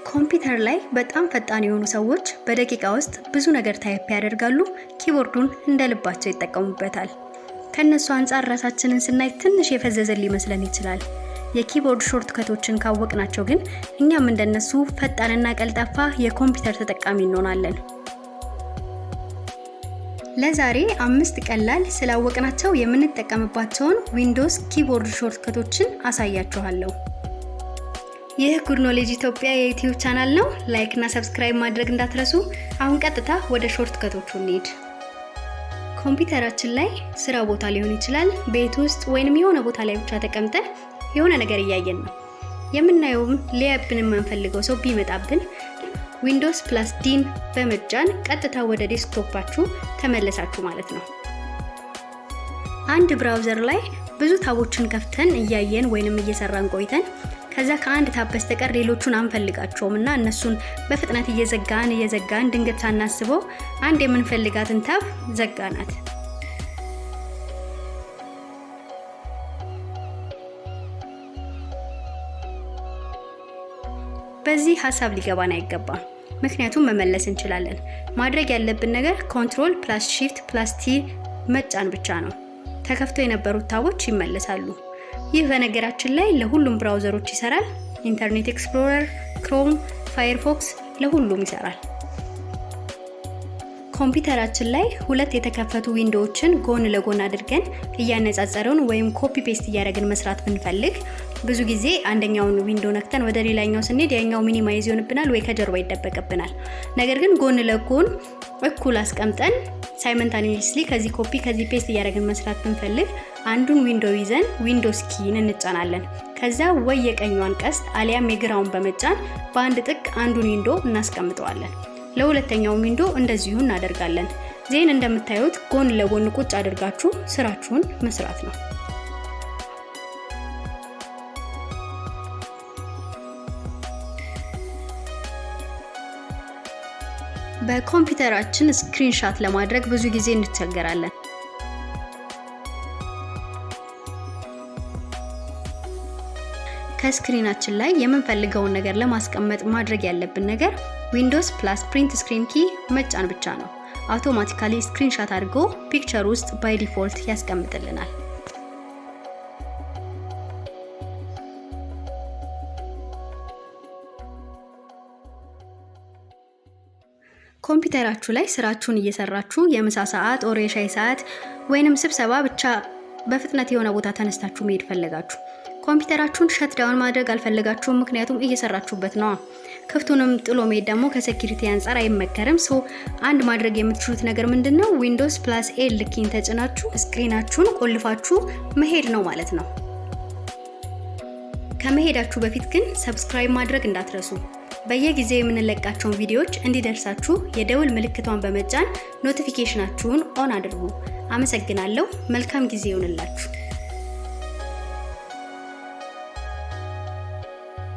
ኮምፒውተር ላይ በጣም ፈጣን የሆኑ ሰዎች በደቂቃ ውስጥ ብዙ ነገር ታይፕ ያደርጋሉ፣ ኪቦርዱን እንደ ልባቸው ይጠቀሙበታል። ከነሱ አንፃር ራሳችንን ስናይ ትንሽ የፈዘዘን ሊመስለን ይችላል። የኪቦርድ ሾርትከቶችን ካወቅናቸው ግን እኛም እንደነሱ ፈጣንና ቀልጣፋ የኮምፒውተር ተጠቃሚ እንሆናለን። ለዛሬ 5 ቀላል ስላወቅናቸው የምንጠቀምባቸውን ዊንዶውስ ኪቦርድ ሾርትከቶችን አሳያችኋለሁ። ይህ ጉድ ኖሌጅ ኢትዮጵያ የዩቲዩብ ቻናል ነው። ላይክ እና ሰብስክራይብ ማድረግ እንዳትረሱ። አሁን ቀጥታ ወደ ሾርትከቶቹ እንሂድ። ኮምፒውተራችን ላይ ስራ ቦታ ሊሆን ይችላል፣ ቤት ውስጥ ወይንም የሆነ ቦታ ላይ ብቻ ተቀምጠን የሆነ ነገር እያየን ነው። የምናየውም ሊያብን የማንፈልገው ሰው ቢመጣብን ዊንዶውስ ፕላስ ዲን በመጫን ቀጥታ ወደ ዴስክቶፓችሁ ተመለሳችሁ ማለት ነው። አንድ ብራውዘር ላይ ብዙ ታቦችን ከፍተን እያየን ወይንም እየሰራን ቆይተን ከዛ ከአንድ ታብ በስተቀር ሌሎቹን አንፈልጋቸውምና እነሱን በፍጥነት እየዘጋን ድንገት ሳናስበው አንድ የምንፈልጋትን ታብ ዘጋናት። በዚህ ሐሳብ ሊገባን አይገባም፣ ምክንያቱም መመለስ እንችላለን። ማድረግ ያለብን ነገር ኮንትሮል ፕላስ ሺፍት ፕላስ ቲ መጫን ብቻ ነው። ተከፍተው የነበሩት ታቦች ይመለሳሉ። ይህ በነገራችን ላይ ለሁሉም ብራውዘሮች ይሰራል። ኢንተርኔት ኤክስፕሎረር፣ ክሮም፣ ፋየርፎክስ ለሁሉም ይሰራል። ኮምፒውተራችን ላይ ሁለት የተከፈቱ ዊንዶዎችን ጎን ለጎን አድርገን እያነጻጸረን ወይም ኮፒ ፔስት እያደረግን መስራት ብንፈልግ ብዙ ጊዜ አንደኛውን ዊንዶ ነክተን ወደ ሌላኛው ስንሄድ ያኛው ሚኒማይዝ ይሆንብናል ወይ ከጀርባ ይደበቅብናል። ነገር ግን ጎን ለጎን እኩል አስቀምጠን ሳይመንታኒየስሊ ከዚህ ኮፒ ከዚህ ፔስት እያደረግን መስራት ብንፈልግ አንዱን ዊንዶ ይዘን ዊንዶውስ ኪን እንጫናለን። ከዛ ወይ የቀኛዋን ቀስት አሊያም የግራውን በመጫን በአንድ ጥቅ አንዱን ዊንዶ እናስቀምጠዋለን። ለሁለተኛው ዊንዶ እንደዚሁ እናደርጋለን። ዜን እንደምታዩት ጎን ለጎን ቁጭ አድርጋችሁ ስራችሁን መስራት ነው። በኮምፒውተራችን ስክሪንሻት ለማድረግ ብዙ ጊዜ እንቸገራለን። ከስክሪናችን ላይ የምንፈልገውን ነገር ለማስቀመጥ ማድረግ ያለብን ነገር ዊንዶውስ ፕላስ ፕሪንት ስክሪን ኪ መጫን ብቻ ነው። አውቶማቲካሊ ስክሪንሻት አድርጎ ፒክቸር ውስጥ ባይ ዲፎልት ያስቀምጥልናል። ኮምፒውተራችሁ ላይ ስራችሁን እየሰራችሁ የምሳ ሰዓት ኦር የሻይ ሰዓት ወይንም ስብሰባ ብቻ በፍጥነት የሆነ ቦታ ተነስታችሁ መሄድ ፈለጋችሁ። ኮምፒውተራችሁን ሸትዳውን ማድረግ አልፈለጋችሁም፣ ምክንያቱም እየሰራችሁበት ነው። ክፍቱንም ጥሎ መሄድ ደግሞ ከሴኩሪቲ አንፃር አይመከርም። አንድ ማድረግ የምትችሉት ነገር ምንድነው? ዊንዶውስ ፕላስ ኤል ኪን ተጭናችሁ ስክሪናችሁን ቆልፋችሁ መሄድ ነው ማለት ነው። ከመሄዳችሁ በፊት ግን ሰብስክራይብ ማድረግ እንዳትረሱ። በየጊዜው የምንለቃቸውን ቪዲዮዎች እንዲደርሳችሁ የደውል ምልክቷን በመጫን ኖቲፊኬሽናችሁን ኦን አድርጉ። አመሰግናለሁ። መልካም ጊዜ ይሁንላችሁ።